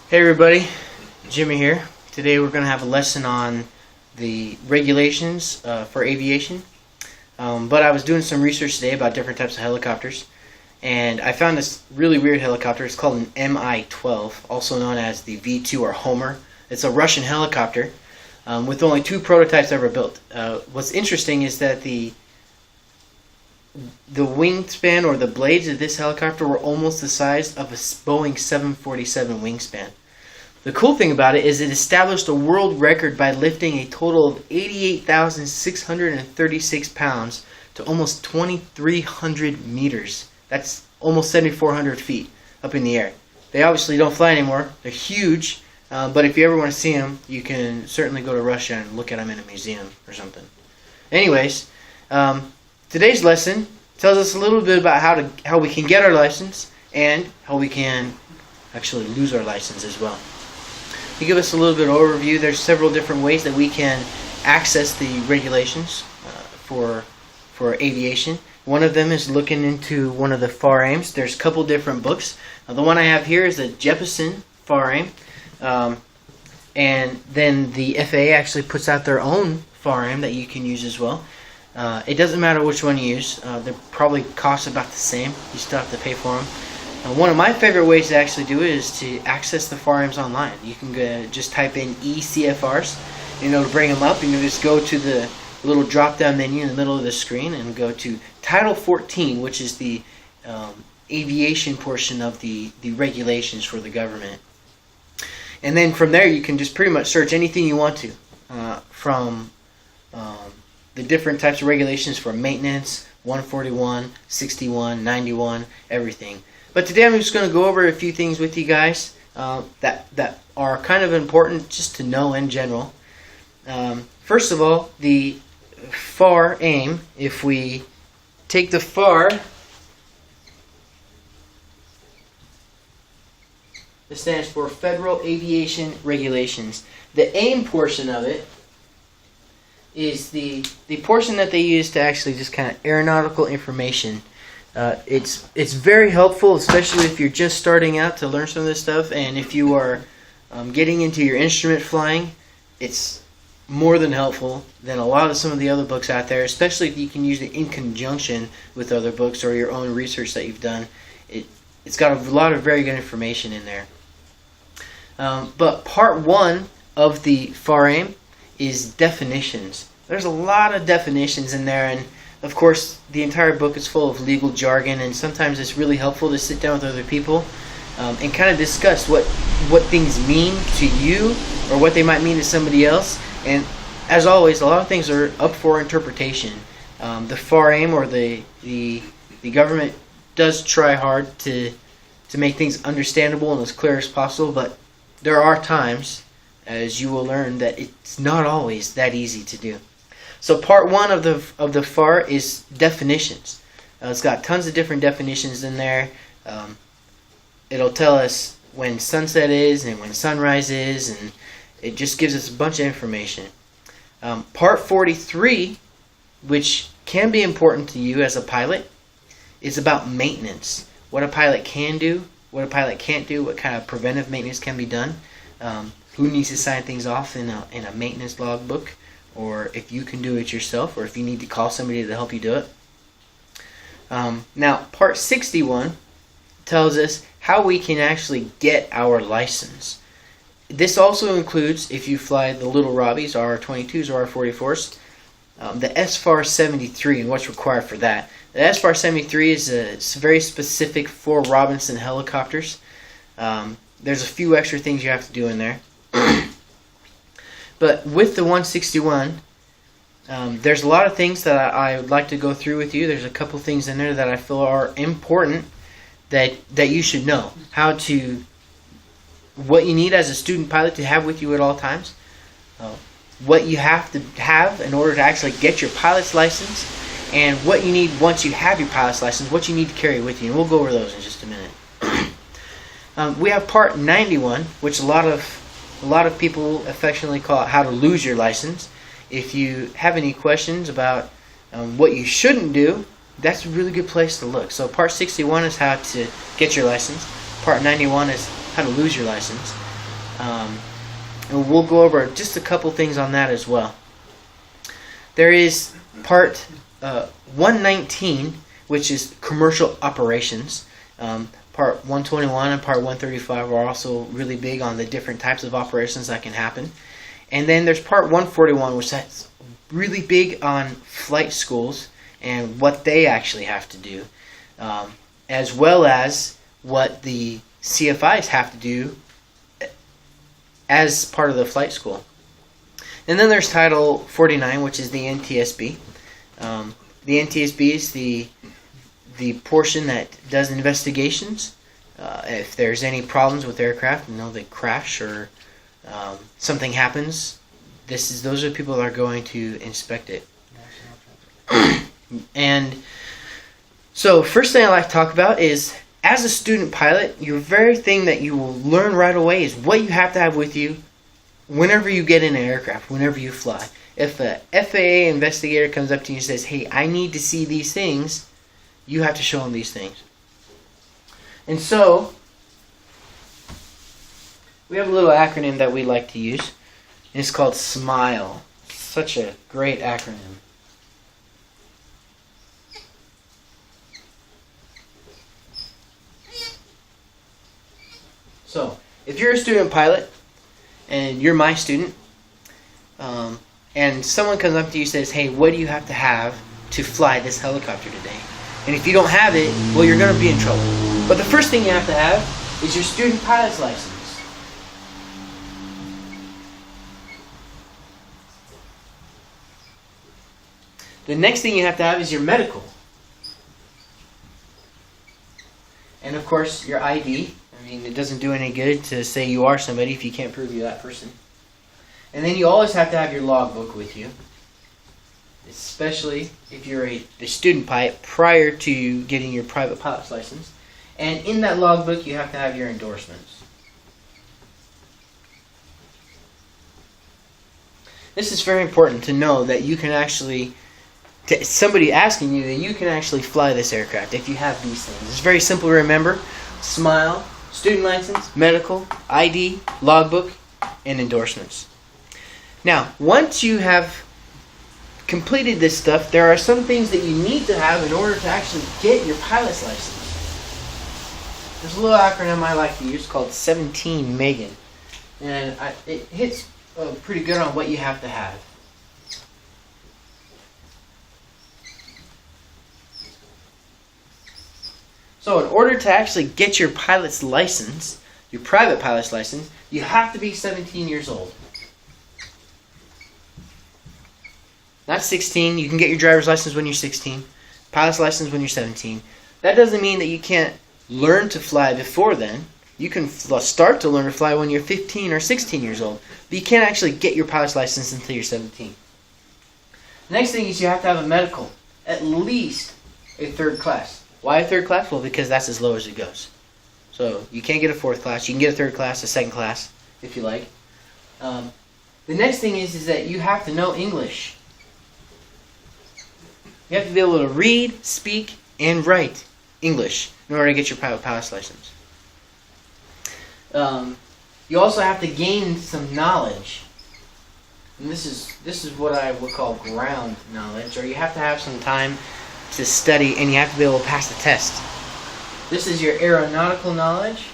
Hey everybody, Jimmy here. Today we're going to have a lesson on the regulations for aviation. But I was doing some research today about different types of helicopters, and I found this really weird helicopter. It's called an Mi-12, also known as the V-2 or Homer. It's a Russian helicopter with only 2 prototypes ever built. What's interesting is that the wingspan or the blades of this helicopter were almost the size of a Boeing 747 wingspan. The cool thing about it is it established a world record by lifting a total of 88,636 pounds to almost 2,300 meters. That's almost 7,400 feet up in the air. They obviously don't fly anymore. They're huge, but if you ever want to see them, you can certainly go to Russia and look at them in a museum or something. Anyways, today's lesson tells us a little bit about how we can get our license and how we can actually lose our license as well. To give us a little bit of overview, there's several different ways that we can access the regulations for aviation. One of them is looking into one of the FAR-AIMs. There's a couple different books. The one I have here is the Jeppesen FAR-AIM, and then the FAA actually puts out their own FAR-AIM that you can use as well. It doesn't matter which one you use. They probably cost about the same. You still have to pay for them. One of my favorite ways to actually do it is to access the FAR-AIMs online. You can just type in eCFRs, to bring them up, and you just go to the little drop-down menu in the middle of the screen and go to Title 14, which is the aviation portion of the regulations for the government. And then from there you can just pretty much search anything you want to from the different types of regulations for maintenance, 141, 61, 91, everything. But today I'm just going to go over a few things with you guys that are kind of important just to know in general. First of all, the FAR-AIM, if we take the FAR, it stands for Federal Aviation Regulations. The AIM portion of it is the portion that they use to actually just kind of aeronautical information. It's very helpful, especially if you're just starting out to learn some of this stuff, and if you are getting into your instrument flying, it's more than helpful than a lot of some of the other books out there, especially if you can use it in conjunction with other books or your own research that you've done. It's got a lot of very good information in there. But part 1 of the FAR-AIM is definitions. There's a lot of definitions in there, and of course the entire book is full of legal jargon, and sometimes it's really helpful to sit down with other people and kind of discuss what things mean to you or what they might mean to somebody else. And as always, a lot of things are up for interpretation. The FAR-AIM or the government does try hard to make things understandable and as clear as possible, but there are times, as you will learn, that it's not always that easy to do. So part 1 of the FAR is definitions. It's got tons of different definitions in there. It'll tell us when sunset is and when sunrise is, and it just gives us a bunch of information. Part 43, which can be important to you as a pilot, is about maintenance. What a pilot can do, what a pilot can't do, what kind of preventive maintenance can be done, who needs to sign things off in a maintenance logbook, or if you can do it yourself, or if you need to call somebody to help you do it. Now, part 61 tells us how we can actually get our license. This also includes if you fly the Little Robbies, RR-22s or R-44s, the SFAR 73 and what's required for that. The SFAR 73 is very specific for Robinson helicopters. There's a few extra things you have to do in there. But with the 161, there's a lot of things that I would like to go through with you. There's a couple things in there that I feel are important that you should know. What you need as a student pilot to have with you at all times. What you have to have in order to actually get your pilot's license. And what you need once you have your pilot's license, what you need to carry with you. And we'll go over those in just a minute. We have part 91, which a lot of people affectionately call it how to lose your license. If you have any questions about what you shouldn't do, that's a really good place to look. So part 61 is how to get your license. Part 91 is how to lose your license. And we'll go over just a couple things on that as well. There is part 119, which is commercial operations. Part 121 and part 135 are also really big on the different types of operations that can happen. And then there's part 141, which that's really big on flight schools and what they actually have to do, as well as what the CFIs have to do as part of the flight school. And then there's Title 49, which is the NTSB. The NTSB is the portion that does investigations. If there's any problems with aircraft, they crash or something happens, those are the people that are going to inspect it. And so first thing I like to talk about is, as a student pilot, your very thing that you will learn right away is what you have to have with you whenever you get in an aircraft, whenever you fly. If a FAA investigator comes up to you and says, hey, I need to see these things, you have to show them these things. And so, we have a little acronym that we like to use, and it's called SMILE. Such a great acronym. So, if you're a student pilot, and you're my student, and someone comes up to you and says, hey, what do you have to fly this helicopter today? And if you don't have it, well, you're going to be in trouble. But the first thing you have to have is your student pilot's license. The next thing you have to have is your medical. And of course, your ID. It doesn't do any good to say you are somebody if you can't prove you're that person. And then you always have to have your logbook with you, especially if you're a student pilot prior to getting your private pilot's license. And in that logbook, you have to have your endorsements. This is very important to know that you can actually, somebody asking you, that you can actually fly this aircraft if you have these things. It's very simple to remember. SMILE, student license, medical, ID, logbook, and endorsements. Now, once you have completed this stuff, there are some things that you need to have in order to actually get your pilot's license. There's a little acronym I like to use called 17 MEGAN, and it hits pretty good on what you have to have. So in order to actually get your pilot's license, your private pilot's license, you have to be 17 years old. Not 16. You can get your driver's license when you're 16. Pilot's license when you're 17. That doesn't mean that you can't learn to fly before then. You can start to learn to fly when you're 15 or 16 years old. But you can't actually get your pilot's license until you're 17. Next thing is you have to have a medical. At least a third class. Why a third class? Well, because that's as low as it goes. So you can't get a fourth class. You can get a third class, a second class, if you like. The next thing is that you have to know English. You have to be able to read, speak, and write English in order to get your private pilot's license. You also have to gain some knowledge. And this is what I would call ground knowledge, or you have to have some time to study, and you have to be able to pass the test. This is your aeronautical knowledge,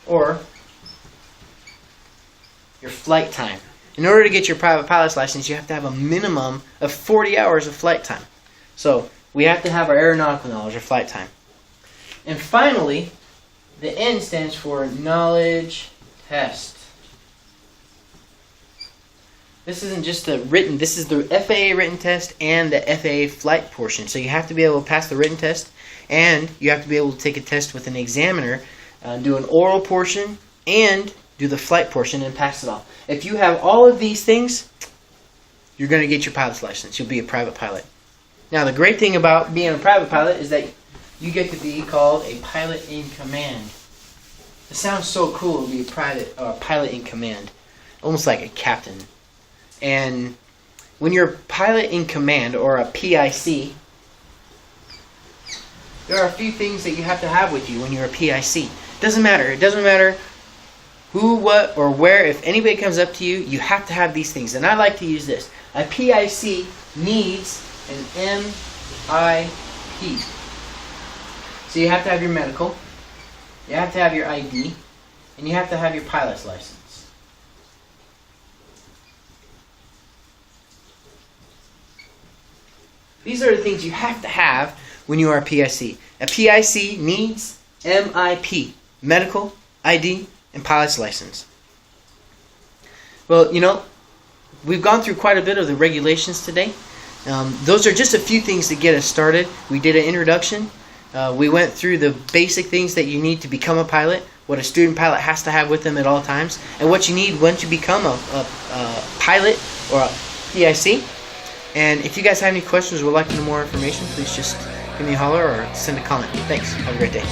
or your flight time. In order to get your private pilot's license, you have to have a minimum of 40 hours of flight time. So we have to have our aeronautical knowledge, or flight time. And finally, the N stands for knowledge test. This isn't just a written, this is the FAA written test and the FAA flight portion. So you have to be able to pass the written test, and you have to be able to take a test with an examiner, do an oral portion, and do the flight portion and pass it all. If you have all of these things, you're going to get your pilot's license. You'll be a private pilot. Now, the great thing about being a private pilot is that you get to be called a pilot in command. It sounds so cool to be a pilot in command, almost like a captain. And when you're a pilot in command, or a PIC, there are a few things that you have to have with you when you're a PIC. Doesn't matter. It doesn't matter who, what, or where. If anybody comes up to you, you have to have these things. And I like to use this. A PIC needs an MIP. So you have to have your medical, you have to have your ID, and you have to have your pilot's license. These are the things you have to have when you are a PIC. A PIC needs MIP, medical, ID, and pilot's license. Well, we've gone through quite a bit of the regulations today. Those are just a few things to get us started. We did an introduction. We went through the basic things that you need to become a pilot, what a student pilot has to have with them at all times, and what you need once you become a pilot or a PIC. And if you guys have any questions or would like to know more information, please just give me a holler or send a comment. Thanks. Have a great day.